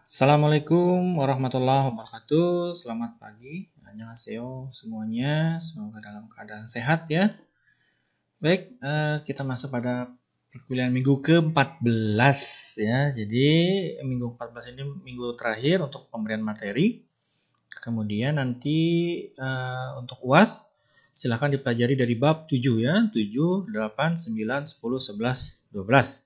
Assalamualaikum warahmatullahi wabarakatuh. Selamat pagi. Annyeonghaseyo semuanya. Semoga dalam keadaan sehat ya. Baik, kita masuk pada perkuliahan minggu ke-14 ya. Jadi minggu 14 ini minggu terakhir untuk pemberian materi. Kemudian nanti untuk UAS silahkan dipelajari dari bab 7 ya. 7, 8, 9, 10, 11, 12.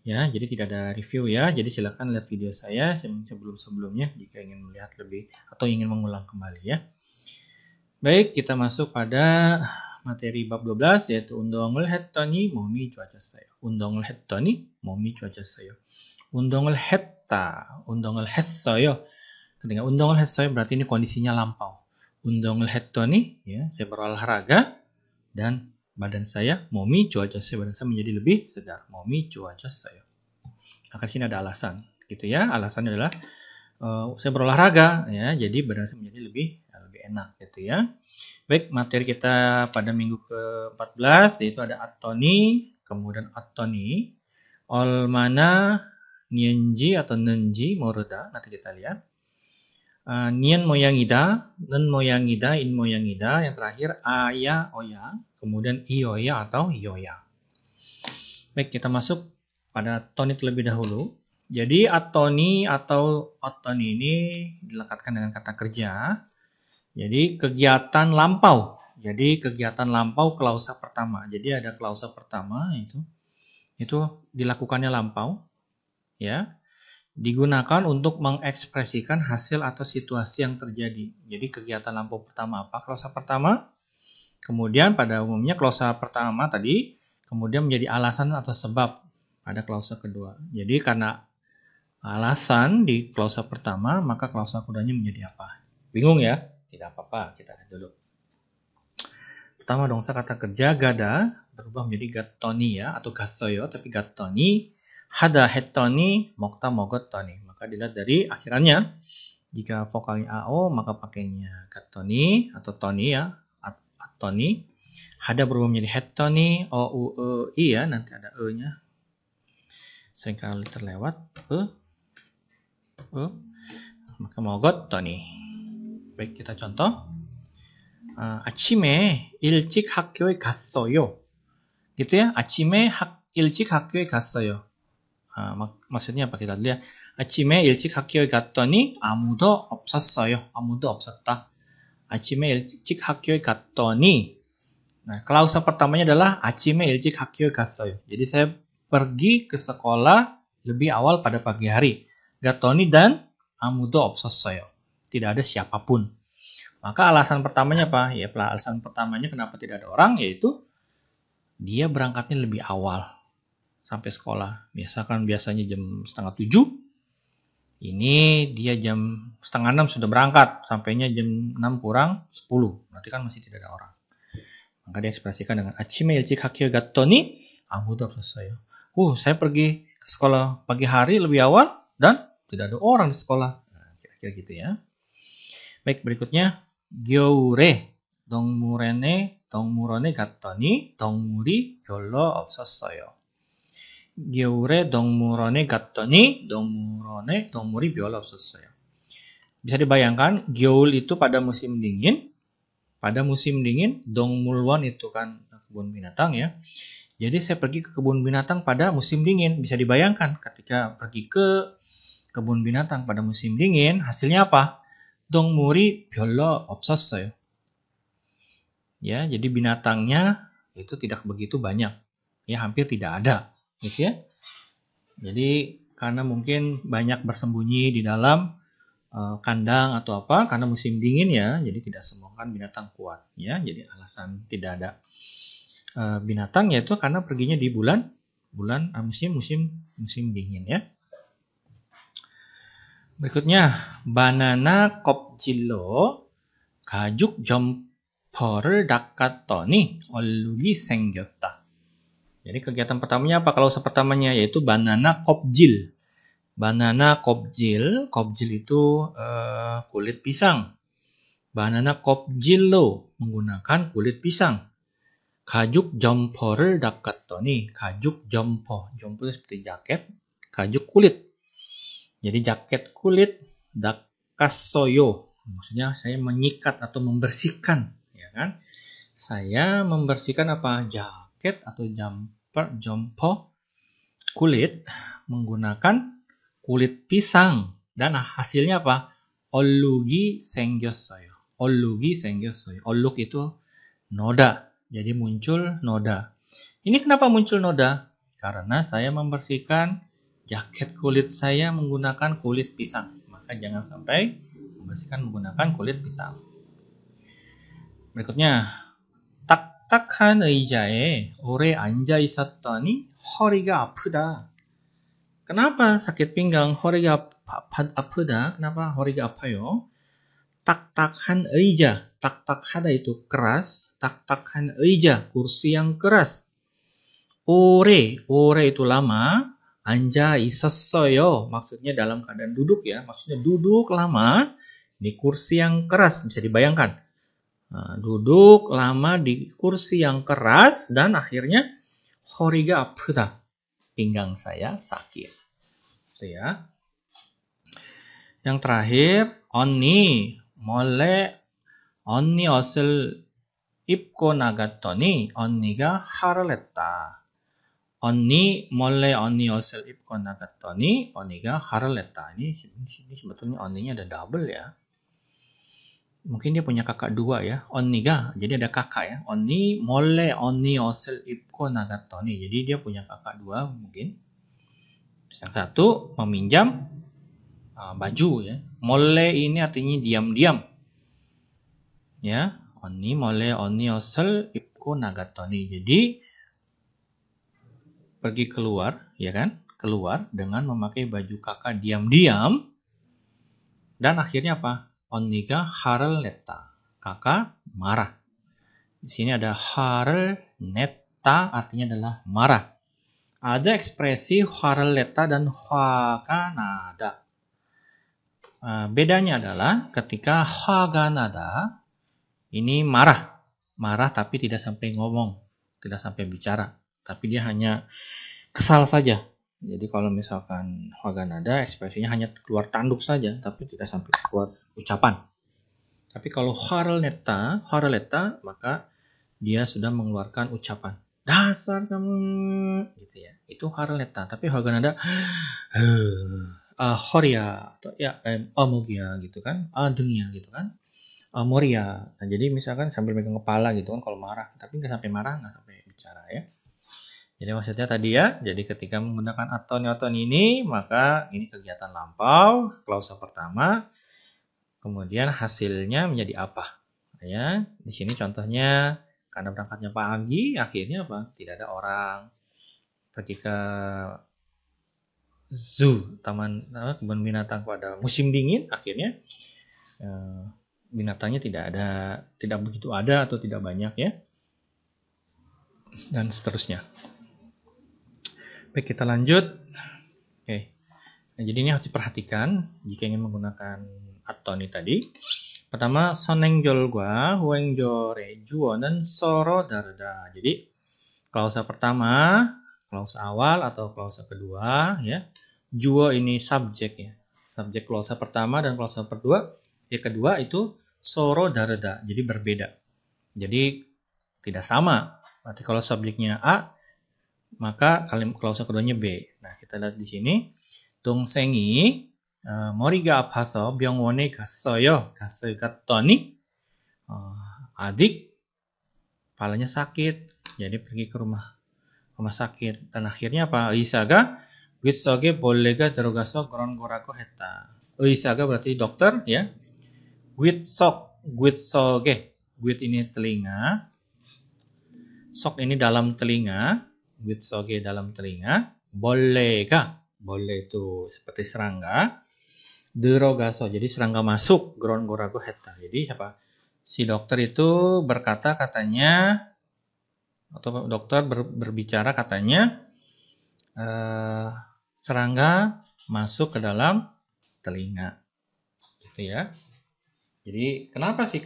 Ya, jadi tidak ada review ya. Jadi silakan lihat video saya sebelum-sebelumnya jika ingin melihat lebih atau ingin mengulang kembali ya. Baik, kita masuk pada materi bab 12 yaitu 운동을 했더니 몸이 좋아졌어요. 운동을 했더니 몸이 좋아졌어요. 운동을 했어요. Ketika 운동을 했어요 berarti ini kondisinya lampau. 운동을 했더니 ya, saya berolahraga dan badan saya, 몸이 좋아졌어요. Badan saya menjadi lebih segar. 몸이 좋아졌어요. Maka sini ada alasan, gitu ya. Alasannya adalah saya berolahraga, ya. Jadi badan saya menjadi lebih enak, gitu ya. Baik, materi kita pada minggu ke-14 yaitu ada atoni, kemudian atoni, 얼마나 니은지 atau nenji, moruda. Nanti kita lihat. Nian moyangida, nen moyangida, in moyangida. Yang terakhir aya, oya. Kemudian ioya atau ioya. Baik, kita masuk pada toni terlebih dahulu. Jadi atoni atau otoni ini dilekatkan dengan kata kerja. Jadi kegiatan lampau. Jadi kegiatan lampau klausa pertama. Jadi ada klausa pertama itu dilakukannya lampau. Ya. Digunakan untuk mengekspresikan hasil atau situasi yang terjadi. Jadi kegiatan lampau pertama apa? Klausa pertama. Kemudian pada umumnya klausa pertama tadi kemudian menjadi alasan atau sebab pada klausa kedua. Jadi karena alasan di klausa pertama maka klausa keduanya menjadi apa? Bingung ya? Tidak apa-apa, kita lihat dulu. Pertama dongsa kata kerja gada berubah menjadi gattoni ya atau gassoyo tapi gattoni. Hada hetoni, mokta mogotoni. Maka dilihat dari akhirannya. Jika vokalnya AO, maka pakainya gattoni atau toni ya. Atoni. Hada berubah menjadi hetoni, O, U, E, I ya. Nanti ada E-nya. Seringkali terlewat. E. Maka mogotoni. Baik, kita contoh. 아침에 일찍 학교에 갔어요. Gitu ya. 아침에 일찍 학교에 갔어요. 마ksudnya apa kita lihat? 아침에 일찍 학교에 갔더니 아무도 없었어요. 아무도 없었다. 아침에 일찍 학교에 갔더니 nah, klausa pertamanya adalah 아침에 일찍 학교에 갔어요. Jadi saya pergi ke sekolah lebih awal pada pagi hari. 갔더니 dan 아무도 없었어요. Tidak ada siapapun. Maka alasan pertamanya apa? Ya, alasan pertamanya kenapa tidak ada orang yaitu dia berangkatnya lebih awal. Sampai sekolah. Biasanya jam 6:30. Ini dia jam 5:30 sudah berangkat. Sampainya jam 6 kurang 10. Berarti kan masih tidak ada orang. Maka dia ekspresikan dengan 아침에 일찍 학교에 갔더니 아무도 없었어요. Saya pergi ke sekolah pagi hari lebih awal dan tidak ada orang di sekolah. Nah, kira-kira gitu ya. Baik, berikutnya 겨울에 동물원에 갔더니 동물이 별로 없었어요. 겨울에 동물원에 갔더니 동물이 별로 없었어요. Bisa dibayangkan, 겨울 itu pada musim dingin. Pada musim dingin, 동물원 itu kan kebun binatang ya. Jadi saya pergi ke kebun binatang pada musim dingin. Bisa dibayangkan ketika pergi ke kebun binatang pada musim dingin, hasilnya apa? 동물이 별로 없었어요. Ya, jadi binatangnya itu tidak begitu banyak. Ya, hampir tidak ada. Gitu ya. Jadi karena mungkin banyak bersembunyi di dalam kandang atau apa karena musim dingin ya, jadi tidak semua kan binatang kuat ya. Jadi alasan tidak ada binatang yaitu karena perginya di musim dingin ya. Berikutnya 바나나 껍질로 가죽 점퍼를 닦았더니 얼룩이 생겼다. Jadi kegiatan pertamanya apa? Klausa pertamanya yaitu banana kopjil. Banana kopjil, kopjil itu kulit pisang. Banana kopjillo menggunakan kulit pisang. 가죽 점퍼를 닦았더니 가죽 점퍼. 점퍼 seperti jaket, 가죽 kulit. Jadi jaket kulit 닦았어요. Maksudnya saya menyikat atau membersihkan, ya kan? Saya membersihkan apa? Jaket atau jumper kulit menggunakan kulit pisang. Dan hasilnya apa? 얼룩이 생겼어요. 얼룩이 생겼어요. 얼룩 itu noda. Jadi muncul noda. Ini kenapa muncul noda? Karena saya membersihkan jaket kulit saya menggunakan kulit pisang. Maka jangan sampai membersihkan menggunakan kulit pisang. Berikutnya, 딱딱한 의자에 오래 앉아 있었더니 허리가 아프다. Kenapa sakit pinggang? 허리가 아프다. Kenapa 허리가 아파요? 딱딱한 의자. 딱딱하다 itu keras. 딱딱한 의자, kursi yang keras. 오래 itu lama. 앉아 있었어요. Maksudnya dalam keadaan duduk ya. Maksudnya duduk lama di kursi yang keras. Bisa dibayangkan. Nah, duduk lama di kursi yang keras dan akhirnya 허리가 아프다. Pinggang saya sakit. Itu ya. Yang terakhir, 언니 옷을 입고 나갔더니 언니가 화를 냈다. 언니 옷을 입고 나갔더니 언니가 화를 냈다. Ini sebetulnya 언니nya ada double ya. Mungkin dia punya kakak dua ya. 언니가 jadi ada kakak ya. 언니 옷을 입고 나갔더니. Jadi dia punya kakak dua mungkin. Yang satu meminjam baju ya. 몰래 ini artinya diam-diam. Ya, 언니 옷을 입고 나갔더니. Jadi pergi keluar, ya kan? Keluar dengan memakai baju kakak diam-diam. Dan akhirnya apa? 언니가 화를 냈다. Kakak marah. Di sini ada 화를 냈다 artinya adalah marah. Ada ekspresi 화를 냈다 dan 화가 나다. Bedanya adalah ketika 화가 나다 ini marah. Marah tapi tidak sampai ngomong, tidak sampai bicara. Tapi dia hanya kesal saja. Jadi kalau misalkan 화가 나다 ekspresinya hanya keluar tanduk saja, tapi tidak sampai keluar ucapan. Tapi kalau 화를 냈다, maka dia sudah mengeluarkan ucapan. Dasar kamu, gitu ya. Itu 화를 냈다. Tapi 화가 나다, 허리야, atau ya, 목이야, gitu kan, 등이야, gitu kan, 머리야. Nah, jadi misalkan sambil megang kepala gitu kan kalau marah, tapi nggak sampai marah, nggak sampai bicara ya. Jadi maksudnya tadi ya, jadi ketika menggunakan aton ini, maka ini kegiatan lampau, klausa pertama, kemudian hasilnya menjadi apa? Ya, di sini contohnya karena berangkatnya pagi, akhirnya apa? Tidak ada orang. Pergi ke zoo, taman kebun binatang pada musim dingin, akhirnya binatangnya tidak begitu ada atau tidak banyak ya, dan seterusnya. Baik, kita lanjut. Oke. Nah, jadi ini harus diperhatikan jika ingin menggunakan atoni tadi. Pertama, 선행절과 후행절의 주어는 서로 다르다. Jadi, klausa pertama, klausa awal atau klausa kedua ya. Juo ini subjek ya. Subjek klausa pertama dan klausa kedua, kedua itu 서로 다르다. Jadi berbeda. Jadi tidak sama. Berarti kalau subjeknya A, maka klausa keduanya B. Nah, kita lihat di sini. 동생이 머리가 아파서 병원에 갔더니 adik kepalanya sakit. Jadi pergi ke rumah sakit. Dan akhirnya apa? 의사가 귓속에 벌레가 들어가서 그런 거라고 했다. 의사가 berarti dokter ya. 귓속에. 귓 ini telinga. 속 ini dalam telinga. 귓속에 dalam telinga. 벌레가. 벌레 itu seperti serangga. 들어가서. jadi serangga masuk. 그런 거라고 했다. Jadi apa? Si dokter itu berkata katanya, atau dokter berbicara katanya, serangga masuk ke dalam telinga. Gitu ya. Jadi kenapa si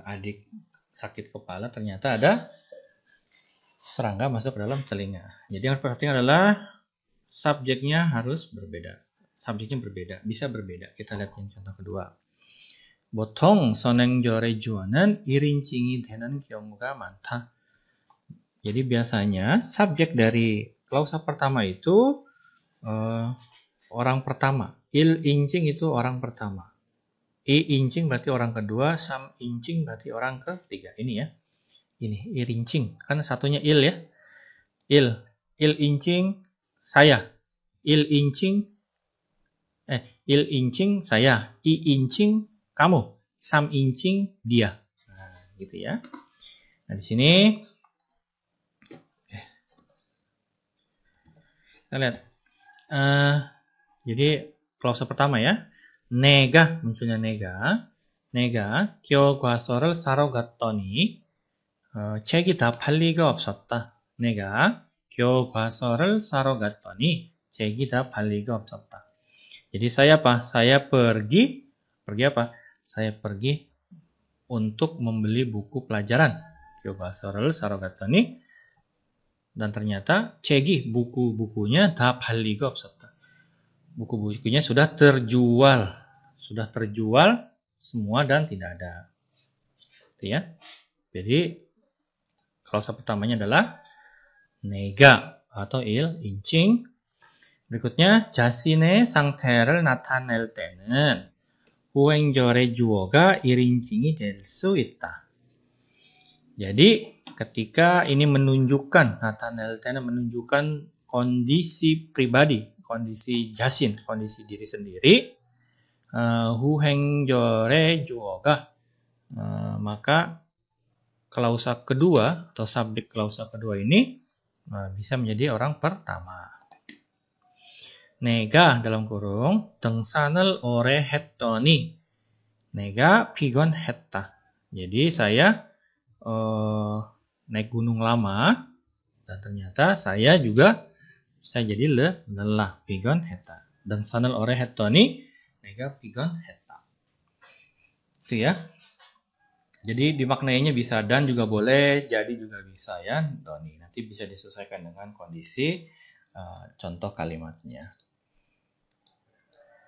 adik sakit kepala, ternyata ada serangga masuk ke dalam telinga. Jadi yang perhatikan adalah subjeknya harus berbeda. Subjeknya berbeda, bisa berbeda. Kita lihat yang contoh kedua. 보통 선행절의 주어는 1인칭이 되는 경우가 많다. Jadi biasanya subjek dari klausa pertama itu orang pertama. 1인칭 itu orang pertama. 2인칭 berarti orang kedua, 3인칭 berarti orang ketiga. Ini ya. Ini 1인칭. Kan satunya il ya. 1인칭 saya. 1인칭 saya. 2인칭 kamu. 3인칭 dia. Nah, gitu ya. Nah, di sini kita lihat. Jadi klausa pertama ya. 내가 munculnya 내가 교과서를 사러 갔더니 책이 다 팔 리가 없었다. 내가 교과서를 사러 갔더니 책이 다 팔 리가 없었다. Jadi saya apa? Saya pergi apa? Saya pergi untuk membeli buku pelajaran. 교과서를 사러 갔더니 dan ternyata 책이 buku-bukunya 다 팔 리가 없었다. Buku-bukunya sudah terjual semua dan tidak ada. Itu ya. Jadi klausa pertamanya adalah 내가 atau 1인칭. berikutnya 자신의 상태를 나타낼 때는 후행절의 주어가 1인칭이 될 수 있다. Jadi ketika ini menunjukkan 나타낼 때는 menunjukkan kondisi pribadi, kondisi jasin, kondisi diri sendiri, 후행절의 주어가 maka klausa kedua atau subjek klausa kedua ini bisa menjadi orang pertama. 내가 dalam kurung 등산을 오래 했더니 내가 피곤했다. Jadi saya naik gunung lama dan ternyata saya jadi lelah. 피곤했다. 등산을 오래 했더니 내가 피곤했다. Itu ya. Jadi dimaknainya bisa dan juga boleh, jadi juga bisa ya, Doni. Nanti bisa disesuaikan dengan kondisi contoh kalimatnya.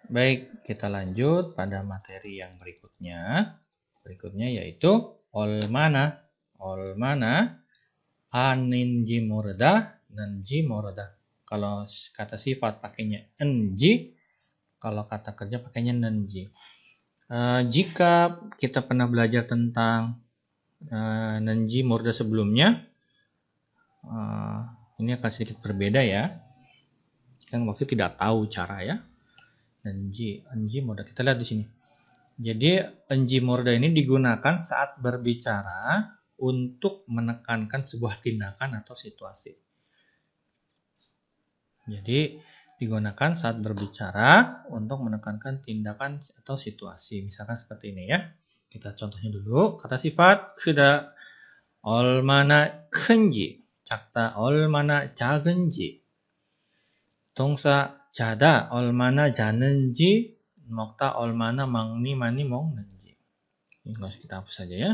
Baik, kita lanjut pada materi yang berikutnya. Berikutnya yaitu 얼마나 아닌지 모르다, 는지 모르다. Kalau kata sifat pakainya enji, kalau kata kerja pakainya nenji. Jika kita pernah belajar tentang nenji moruda sebelumnya, ini akan sedikit berbeda ya. Kan waktu tidak tahu cara ya. Enji moruda. Kita lihat di sini. Jadi enji moruda ini digunakan saat berbicara untuk menekankan sebuah tindakan atau situasi. Jadi digunakan saat berbicara untuk menekankan tindakan atau situasi. Misalkan seperti ini ya. Kita contohnya dulu. Kata sifat 크다 얼마나 큰지, 작다 얼마나 작은지. 동사 자다 얼마나 자는지, 먹다 얼마나 많이 먹는지. Ini kita hapus saja ya.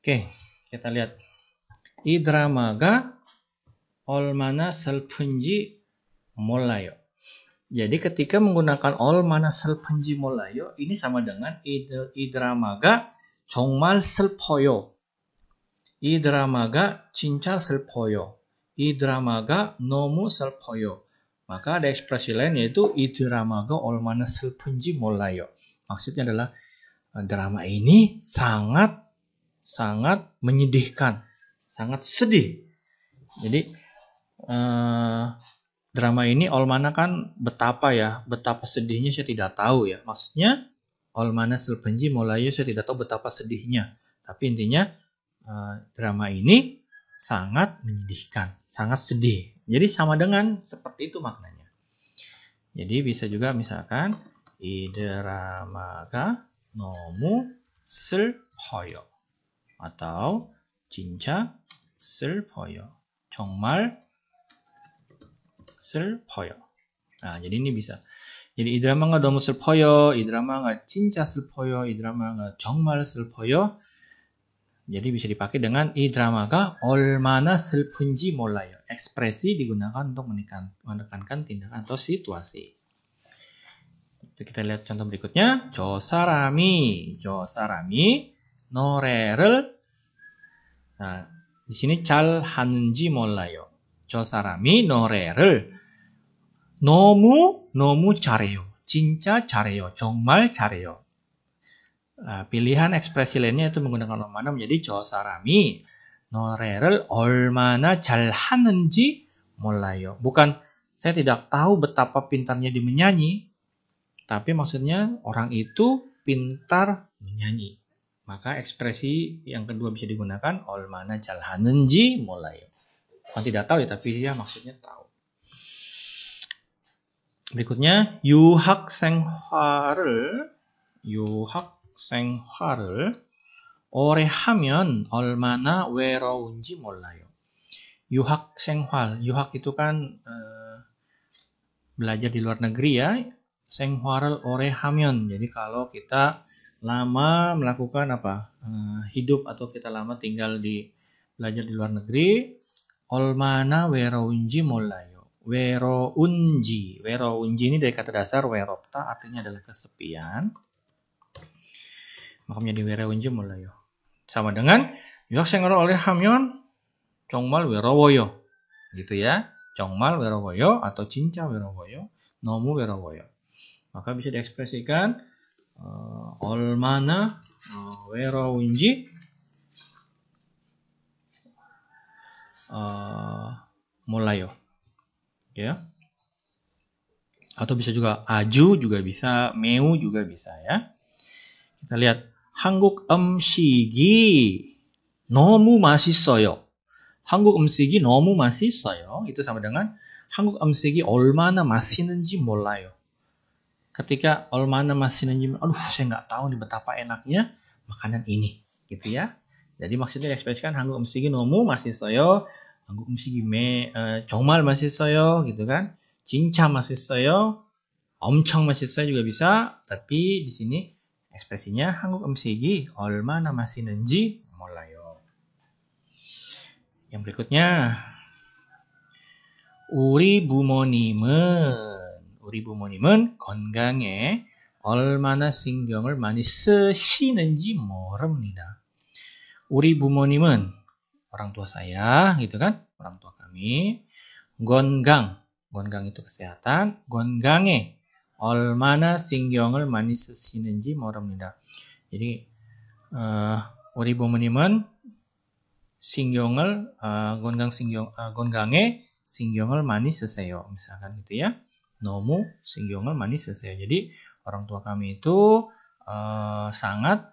Oke, kita lihat. 이 드라마가 얼마나 슬픈지 몰라요. Jadi ketika menggunakan 얼마나 슬픈지 몰라요, ini sama dengan 이 드라마가 정말 슬퍼요. 이 드라마가 진짜 슬퍼요. 이 드라마가 너무 슬퍼요. Maka ada ekspresi lain yaitu 이 드라마가 얼마나 슬픈지 몰라요. Maksudnya adalah drama ini sangat menyedihkan, sangat sedih. Jadi drama ini 얼마나 kan betapa sedihnya saya tidak tahu ya. Maksudnya 얼마나 슬픈지 몰라요, saya tidak tahu betapa sedihnya. Tapi intinya drama ini sangat menyedihkan, sangat sedih. Jadi sama dengan seperti itu maknanya. Jadi bisa juga misalkan 이 드라마가 너무 슬퍼요. atau 진짜 슬퍼요. 정말 슬퍼요. Nah, jadi ini bisa. Jadi 이 드라마가 너무 슬퍼요. 이 드라마가 진짜 슬퍼요. 이 드라마가 정말 슬퍼요. Jadi bisa dipakai dengan 이 드라마가 얼마나 슬픈지 몰라요. ekspresi digunakan untuk menekankan tindakan atau situasi. Kita lihat contoh berikutnya. 저 사람이 노래를 Nah, di sini 잘 하는지 몰라요. 저 사람이 노래를 너무 잘해요. 진짜 잘해요. 정말 잘해요. Nah, pilihan ekspresi lainnya itu menggunakan 얼마나 menjadi 저 사람이 노래를 얼마나 잘 하는지 몰라요. Bukan saya tidak tahu betapa pintarnya dia menyanyi, tapi maksudnya orang itu pintar menyanyi. Maka ekspresi yang kedua bisa digunakan 얼마나 잘 하는지 몰라요. Bukan tidak tahu ya, tapi dia maksudnya tahu. Berikutnya 유학 생활을 오래 하면 얼마나 외로운지 몰라요. 유학 생활, 유학 itu kan belajar di luar negeri ya. 생활을 오래 하면, jadi kalau kita lama melakukan hidup atau kita lama tinggal belajar di luar negeri, 얼마나 외로운지 몰라요. 외로운지 ini dari kata dasar 외롭다, artinya adalah kesepian. Maka menjadi 외로운지 몰라요. Sama dengan 유학생활을 오래 하면 정말 외로워요. Gitu ya. 정말 외로워요 atau 진짜 외로워요. 너무 외로워요. Maka bisa diekspresikan 얼마나 외로운지 몰라요. Ya. Atau bisa juga 아주 juga bisa, 매우 juga bisa ya. Kita lihat 한국 음식이 너무 맛있어요. 한국 음식이 너무 맛있어요. Itu sama dengan 한국 음식이 얼마나 맛있는지 몰라요. Ketika 얼마나 맛있는지, saya nggak tahu nih betapa enaknya makanan ini, gitu ya. Jadi maksudnya diekspresikan 한국 음식이 너무 맛있어요. 한국 음식이 정말 맛있어요, gitu kan. 진짜 맛있어요. 엄청 맛있어요 juga bisa, tapi di sini ekspresinya 한국 음식이 얼마나 맛있는지 몰라요. Yang berikutnya, 우리 부모님은 건강에 얼마나 신경을 많이 쓰시는지 모릅니다. 우리 부모님은 orang tua saya, gitu kan, orang tua kami. 건강 itu kesehatan. 건강에 얼마나 신경을 많이 쓰시는지 모릅니다. Jadi 우리 부모님은 건강에 신경을 많이 쓰세요. Misalkan gitu ya. 너무 신경을 많이 쓰세요. Jadi orang tua kami itu sangat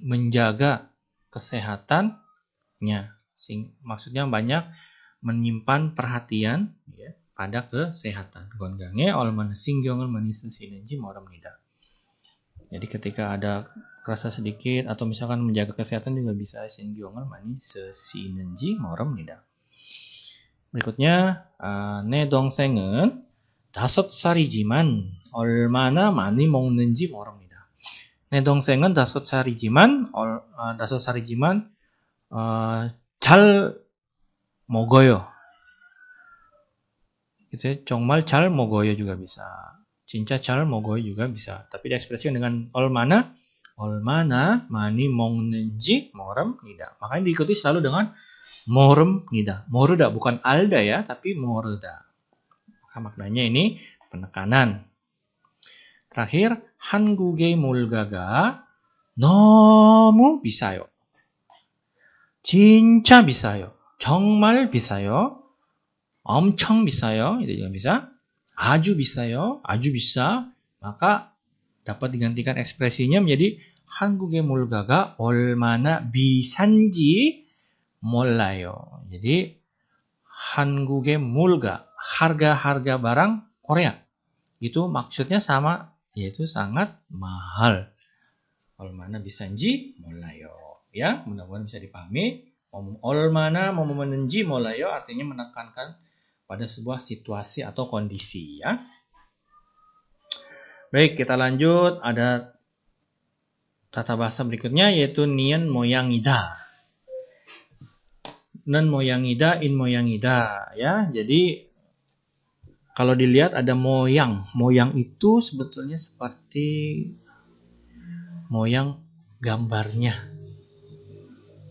menjaga kesehatannya. Maksudnya banyak menyimpan perhatian ya, pada kesehatan. 건강에 얼마나 신경을 많이 쓰시는지 모릅니다. Jadi ketika ada rasa sedikit atau misalkan menjaga kesehatan juga bisa 신경을 많이 쓰시는지 모릅니다. berikutnya 내 동생은 5살이지만 얼마나 많이 먹는지 모릅니다. 내 동생은 5살이지만 잘 먹어요. Gitu, 정말 잘 먹어요 juga bisa. 진짜 잘 먹어요 juga bisa. Tapi diekspresikan dengan 얼마나 많이 먹는지 모릅니다. Makanya diikuti selalu dengan 모릅니다. 모르다 bukan alda ya, tapi 모르다. Maka maknanya ini penekanan. Terakhir, 한국의 물가가 너무 비싸요. 진짜 비싸요. 정말 비싸요. 엄청 비싸요. Itu juga bisa. 아주 비싸요. 아주 비싸. Maka dapat digantikan ekspresinya menjadi 한국의 물가가 얼마나 비싼지 몰라요. Jadi 한국의 물가, harga barang Korea. Itu maksudnya sama, yaitu sangat mahal. 얼마나 비싼지 몰라요. Ya, mudah-mudahan bisa dipahami. 얼마나 뭐뭐는지 몰라요 artinya menekankan pada sebuah situasi atau kondisi ya. Baik, kita lanjut. Ada Tata bahasa berikutnya yaitu nian moyangida. Nen moyangida, in moyangida. Ya, jadi kalau dilihat ada moyang. Moyang itu sebetulnya seperti moyang gambarnya.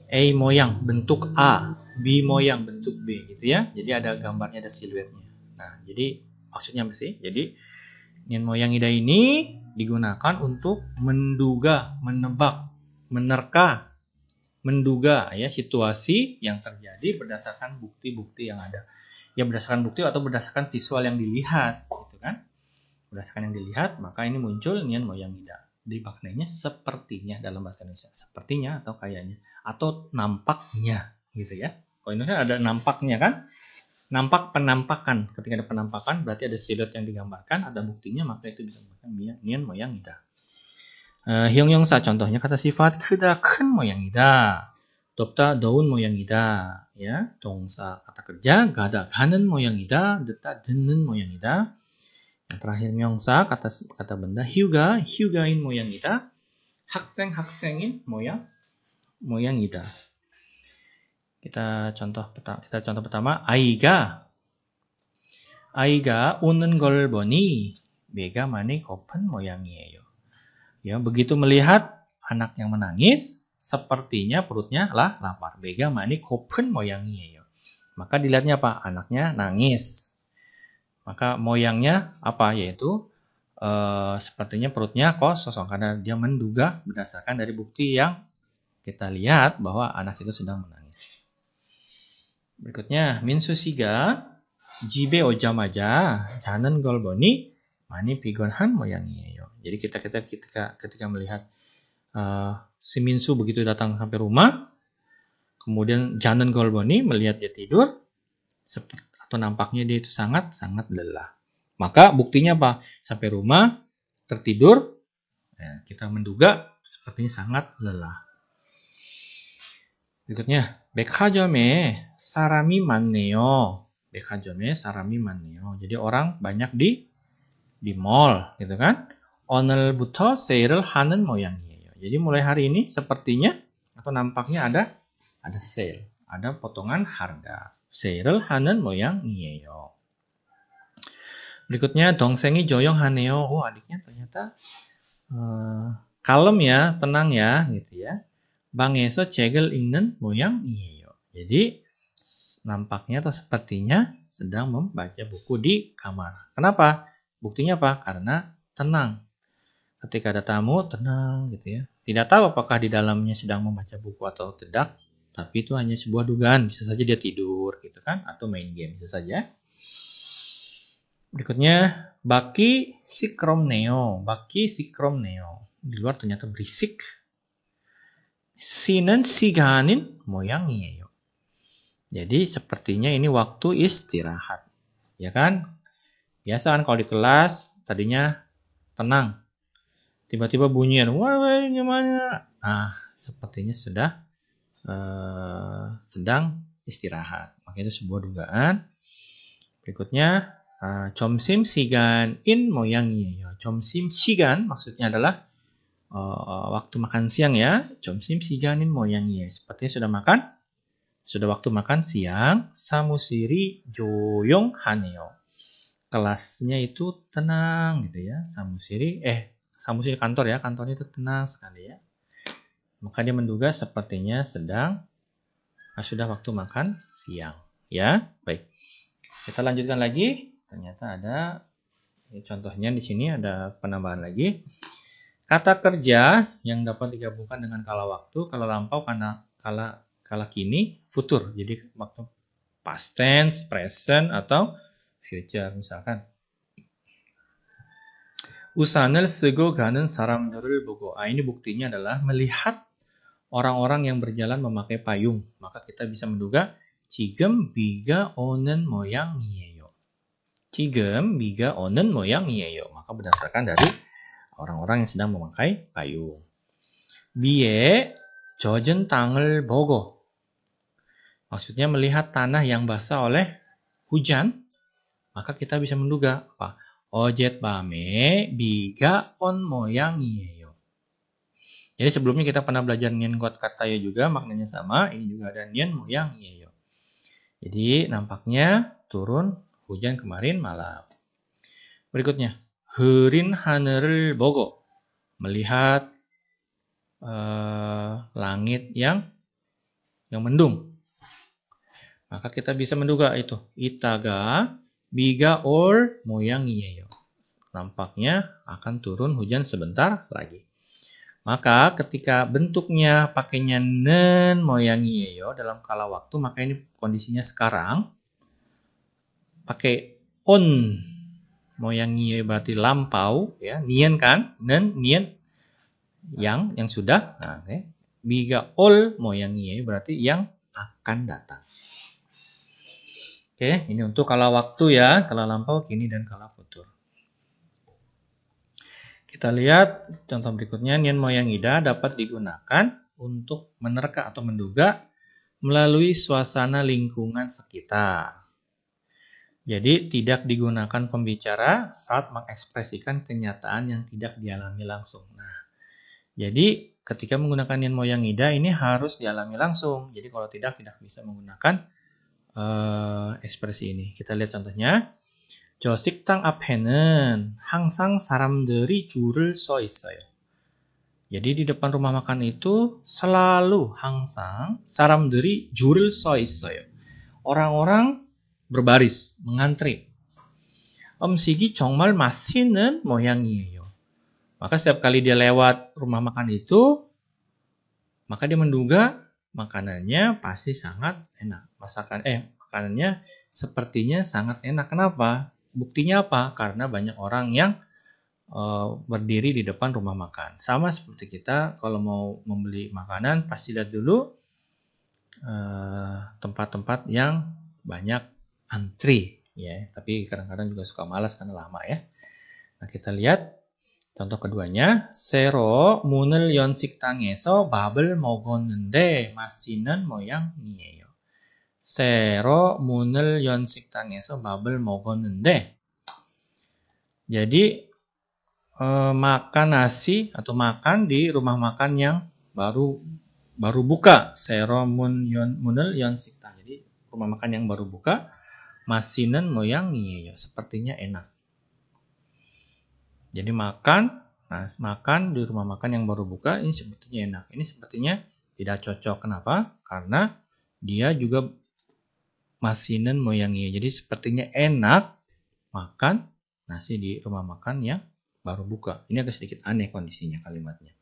A moyang bentuk A, B moyang bentuk B gitu ya. Jadi ada gambarnya, ada siluetnya. Nah, jadi maksudnya apa sih? Jadi nian moyangida ini digunakan untuk menduga, menebak, menerka, menduga ya situasi yang terjadi berdasarkan bukti-bukti yang ada. Ya berdasarkan bukti atau berdasarkan visual yang dilihat, gitu kan? Berdasarkan yang dilihat, maka ini muncul nian moyangida. Dimaknainya sepertinya dalam bahasa Indonesia, sepertinya atau kayaknya atau nampaknya, gitu ya. Kalau Indonesia ada nampaknya kan? Nampak penampakan. Ketika ada penampakan berarti ada siluet yang digambarkan, ada buktinya, maka itu digambarkan nian moyangida. 형용사 contohnya kata sifat 크다 큰 모양이다. 덥다 더운 모양이다. Ya, 동사 kata kerja 가다 가는 모양이다. 듣다 듣는 모양이다. Yang terakhir 명사 kata benda 휴가인 모양이다. 학생인 모양이다. Kita contoh pertama 아이가 오는 걸 보니 배가 많이 고픈 모양이에요. Ya, begitu melihat anak yang menangis, sepertinya perutnya lapar. 배가 많이 고픈 모양이에요. Maka dilihatnya apa? Anaknya nangis. Maka moyangnya apa? Yaitu sepertinya perutnya kosong karena dia menduga berdasarkan dari bukti yang kita lihat bahwa anak itu sedang menangis. Berikutnya 민수 씨가 집에 오자마자 자는 걸 보니 많이 피곤한 모양이에요. Jadi ketika melihat si Minsu begitu datang sampai rumah, kemudian janen 걸 보니 melihat dia tidur, atau nampaknya dia itu sangat lelah. Maka buktinya apa? Sampai rumah tertidur, ya, kita menduga sepertinya sangat lelah. Berikutnya, 백화점에 사람이 많네요. 백화점에 사람이 많네요. Jadi orang banyak di mall, gitu kan? 오늘부터 세일을 하는 모양이에요. Jadi mulai hari ini sepertinya atau nampaknya ada sale, ada potongan harga. 세일을 하는 모양이에요. Berikutnya 동생이 조용하네요. Oh, adiknya ternyata kalem ya, tenang ya, gitu ya. 방에서 책을 읽는 모양이에요. Jadi nampaknya atau sepertinya sedang membaca buku di kamar. Kenapa? Buktinya apa? Karena tenang. Ketika ada tamu, tenang gitu ya. Tidak tahu apakah di dalamnya sedang membaca buku atau tidak, tapi itu hanya sebuah dugaan. Bisa saja dia tidur gitu kan, atau main game, bisa saja. Berikutnya, baki sikromneo. Di luar ternyata berisik. Si는 시간인 모양이에요. Jadi sepertinya ini waktu istirahat. Ya kan? Biasa kan kalau di kelas tadinya tenang. Tiba-tiba bunyian, wah gimana? Nah, sepertinya sudah sedang istirahat. Maka itu sebuah dugaan. Berikutnya, 점심 시간인 모양이에요. 점심 시간 maksudnya adalah waktu makan siang ya. 점심 시간인 모양이에요. Sepertinya sudah waktu makan siang. 사무실이 조용하네요. Kelasnya itu tenang gitu ya. 사무실 kantor ya, kantornya itu tenang sekali ya. Maka dia menduga sepertinya sudah waktu makan siang ya. Baik. Kita lanjutkan lagi. Ternyata ada contohnya di sini ada penambahan lagi. Kata kerja yang dapat digabungkan dengan kala waktu, kala lampau, kala kini, futur. Jadi waktu past tense, present atau future misalkan. 우산을 쓰고 가는 사람들을 보고. Ini buktinya adalah melihat orang-orang yang berjalan memakai payung. Maka kita bisa menduga 지금 비가 오는 모양이에요. 지금 비가 오는 모양이에요. Maka berdasarkan dari orang-orang yang sedang memakai payung. 비에 젖은 땅을 보고. Maksudnya melihat tanah yang basah oleh hujan. Maka kita bisa menduga apa? 어젯밤에 비가 온 모양이에요. Jadi sebelumnya kita pernah belajar nian got katayo juga, maknanya sama. Ini juga ada nian moyang nyeyo. Jadi nampaknya turun hujan kemarin malam. Berikutnya, 흐린 하늘을 보고, melihat langit yang mendung. Maka kita bisa menduga itu itaga biga 올 모양이에요. Nampaknya akan turun hujan sebentar lagi. Maka ketika bentuknya pakainya nen moyangieyo dalam kala waktu, maka ini kondisinya sekarang. Pakai on moyangieyo berarti lampau, ya, nien kan, nen nien yang sudah. Nah, okay. Biga ol moyangieyo berarti yang akan datang. Oke, ini untuk kala waktu ya, kala lampau, kini dan kala futur. Kita lihat contoh berikutnya, nian moyang ida dapat digunakan untuk menerka atau menduga melalui suasana lingkungan sekitar. Jadi tidak digunakan pembicara saat mengekspresikan kenyataan yang tidak dialami langsung. Nah, jadi ketika menggunakan nian moyang ida ini harus dialami langsung. Jadi kalau tidak bisa menggunakan ekspresi ini. Kita lihat contohnya. 저 식당 앞에는 항상 사람들이 줄을 서 있어요. Jadi di depan rumah makan itu selalu 항상 사람들이 줄을 서 있어요. Orang-orang berbaris, mengantri. 음식이 정말 맛있는 모양이에요. Maka setiap kali dia lewat rumah makan itu, maka dia menduga makanannya pasti sangat enak. Makanannya sepertinya sangat enak. Kenapa? Buktinya apa? Karena banyak orang yang berdiri di depan rumah makan. Sama seperti kita kalau mau membeli makanan, pasti lihat dulu tempat-tempat yang banyak antri, ya. Tapi kadang-kadang juga suka malas karena lama, ya. Nah, kita lihat contoh keduanya. 세로 문을 연 식당에서 밥을 먹었는데 맛있는 모양이에요. 세로 문을 연 식당에서 밥을 먹었는데, jadi makan nasi atau makan di rumah makan yang baru buka. 세로 문을 연 식당. Jadi rumah makan yang baru buka. 맛있는 모양이에요. Sepertinya enak. Jadi makan di rumah makan yang baru buka ini sepertinya enak. Ini sepertinya tidak cocok. Kenapa? Karena dia juga 맛있는 모양이에요. Jadi sepertinya enak makan nasi di rumah makan yang baru buka. Ini agak sedikit aneh kondisinya kalimatnya.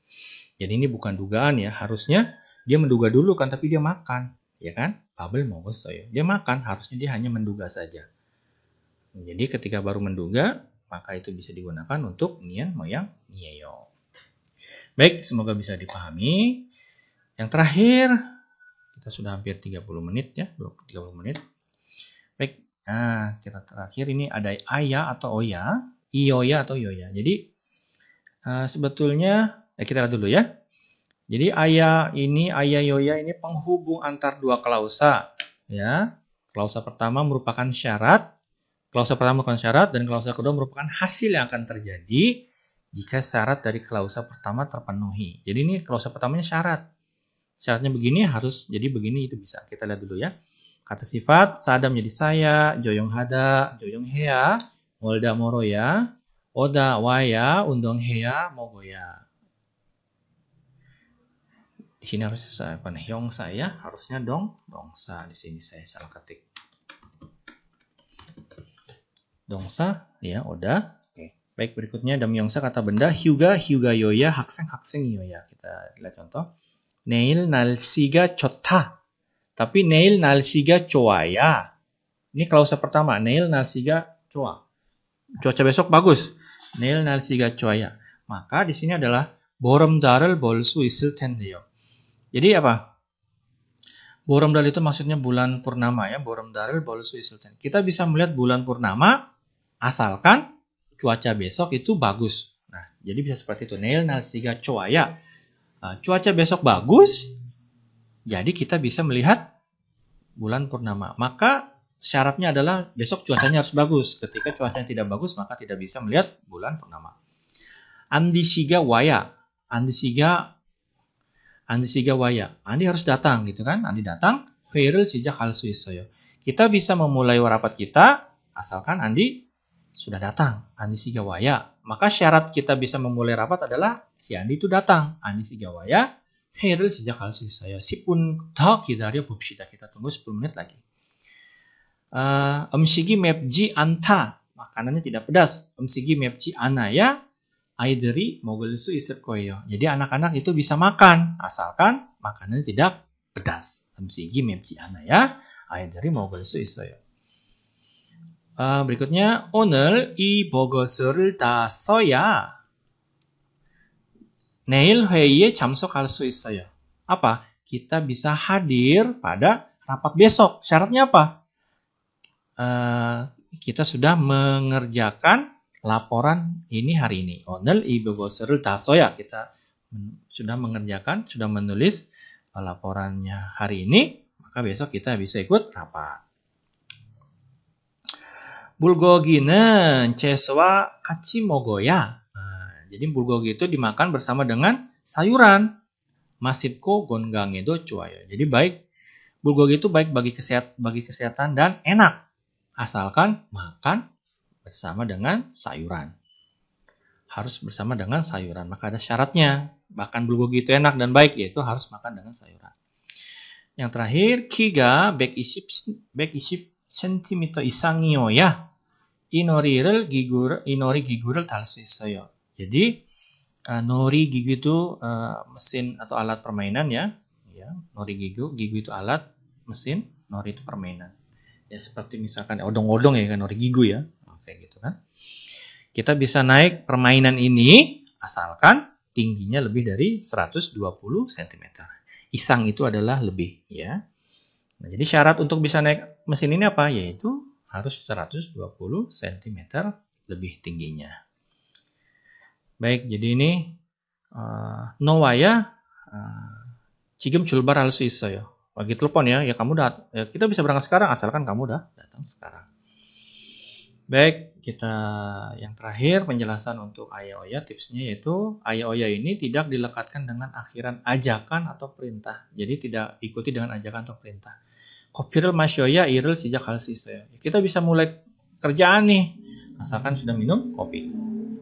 Jadi ini bukan dugaan ya. Harusnya dia menduga dulu kan, tapi dia makan. Ya kan? 밥을 먹었어요. Dia makan, harusnya dia hanya menduga saja. Jadi ketika baru menduga, maka itu bisa digunakan untuk nian moyang이에요. Baik, semoga bisa dipahami. Yang terakhir, kita sudah hampir 30 menit ya, 30 menit. Baik, nah kita terakhir ini ada aya atau oya, ioya atau yoya. Jadi sebetulnya kita lihat dulu ya. Jadi aya yoya ini penghubung antar dua klausa ya. Klausa pertama merupakan syarat, dan klausa kedua merupakan hasil yang akan terjadi jika syarat dari klausa pertama terpenuhi. Jadi ini klausa pertamanya syarat. Syaratnya begini, harus jadi begini, itu bisa. Kita lihat dulu ya. Kata sifat, sada menjadi saya, joyong hada, joyong hea, molda moroya, oda waya, undong hea, mogoya. Di sini harus yong saya, harusnya dongsa. Di sini saya salah ketik. Dongsa, ya, oda. Oke. Baik, berikutnya damyongsa kata benda, hyuga yoya, haksen yoya. Kita lihat contoh. 내일 날씨가 좋다. Tapi 내일 날씨가 좋아야. Ini klausa pertama. 내일 날씨가 좋아. Cuaca besok bagus. 내일 날씨가 좋아야. Maka di sini adalah 보름달을 볼 수 있을 텐데요. Jadi apa? 보름달 itu maksudnya bulan purnama ya. 보름달을 볼 수 있을 텐데. Kita bisa melihat bulan purnama asalkan cuaca besok itu bagus. Nah, jadi bisa seperti itu. 내일 날씨가 좋아야. Cuaca besok bagus, jadi kita bisa melihat bulan purnama. Maka syaratnya adalah besok cuacanya harus bagus. Ketika cuacanya tidak bagus, maka tidak bisa melihat bulan purnama. Andisiga waya. Andisiga Andi siga waya. Andi harus datang gitu kan. Andi datang. 회의를 시작할 수 있어요. Kita bisa memulai rapat kita asalkan Andi sudah datang. Andi siga waya. Maka syarat kita bisa memulai rapat adalah si Andi itu datang. Andi siga waya. 회의를 시작할 수 있어요. 10분 더 기다려 봅시다. Kita tunggu 10 menit lagi. 음식이 맵지 않다. makanannya tidak pedas. 음식이 맵지 않아야 아이들이 먹을 수 있을 거예요. Jadi anak-anak itu bisa makan asalkan makanannya tidak pedas. 음식이 맵지 않아야 아이들이 먹을 수 있어요. berikutnya 오늘 이 버거스를 다 써야 내일 회의에 참석할 수 있어요. Apa? Kita bisa hadir pada rapat besok. Syaratnya apa? Kita sudah mengerjakan laporan ini hari ini. 오늘 이 버거스를 다 써야 kita sudah mengerjakan, sudah menulis laporannya hari ini, maka besok kita bisa ikut rapat. 불고기는 채소와 같이 먹어야. Jadi bulgogi itu dimakan bersama dengan sayuran. 맛있고 건강에도 좋아요. Jadi baik, bulgogi itu baik bagi kesehatan dan enak. Asalkan makan bersama dengan sayuran. Harus bersama dengan sayuran. Maka ada syaratnya. Bahkan bulgogi itu enak dan baik, yaitu harus makan dengan sayuran. Yang terakhir, 키가 120cm 이상이어야 이 놀이 기구를 달 수 있어요. Jadi nori gigu itu mesin atau alat permainan ya. Nori gigu itu alat, mesin, nori itu permainan. Ya seperti misalkan odong-odong ya kan, nori gigu ya. Kayak gitu kan. Kita bisa naik permainan ini asalkan tingginya lebih dari 120 cm. Isang itu adalah lebih ya. Nah, jadi syarat untuk bisa naik mesin ini apa? Yaitu harus 120 cm lebih tingginya. Baik, jadi ini Noaya 지금 출발할 수 있어요. Bagi telepon ya, kamu kita bisa berangkat sekarang asalkan kamu udah datang sekarang. Baik, kita yang terakhir penjelasan untuk aya-oya, tipsnya yaitu aya-oya ini tidak dilekatkan dengan akhiran ajakan atau perintah. Jadi tidak ikuti dengan ajakan atau perintah. Kopi를 마셔야 일을 시작할 수 있어요. Kita bisa mulai kerjaan nih, asalkan sudah minum kopi.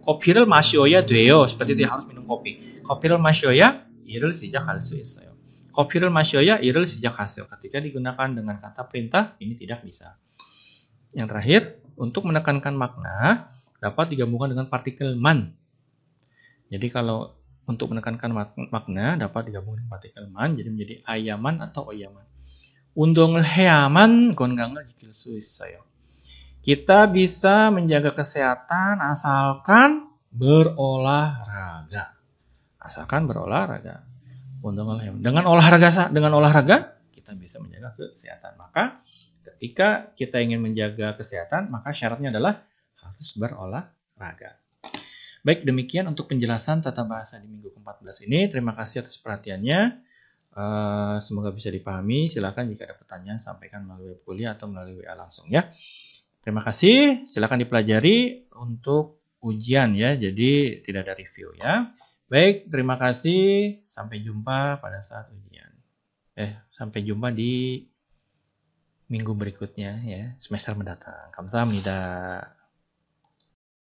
Kopi를 마셔야 돼요. Seperti itu harus minum kopi. Kopi를 마셔야 일을 시작할 수 있어요. Kopi를 마셔야 일을 시작하세요. Ketika digunakan dengan kata perintah, ini tidak bisa. Yang terakhir, untuk menekankan makna, dapat digabungkan dengan partikel man. Jadi kalau untuk menekankan makna, dapat digabungkan dengan partikel man, jadi menjadi ayaman atau oyaman. 운동을 해야만 건강을 지킬 수 있어요. Kita bisa menjaga kesehatan asalkan berolahraga. Asalkan berolahraga. Dengan olahraga kita bisa menjaga kesehatan. Maka ketika kita ingin menjaga kesehatan, maka syaratnya adalah harus berolahraga. Baik, demikian untuk penjelasan tata bahasa di minggu ke-14 ini. Terima kasih atas perhatiannya. Semoga bisa dipahami. Silakan jika ada pertanyaan sampaikan melalui web kuliah atau melalui WA langsung ya. Terima kasih. Silakan dipelajari untuk ujian ya. Jadi tidak ada review ya. Baik, terima kasih. Sampai jumpa pada saat ujian. Sampai jumpa di minggu berikutnya ya, semester mendatang. 감사합니다.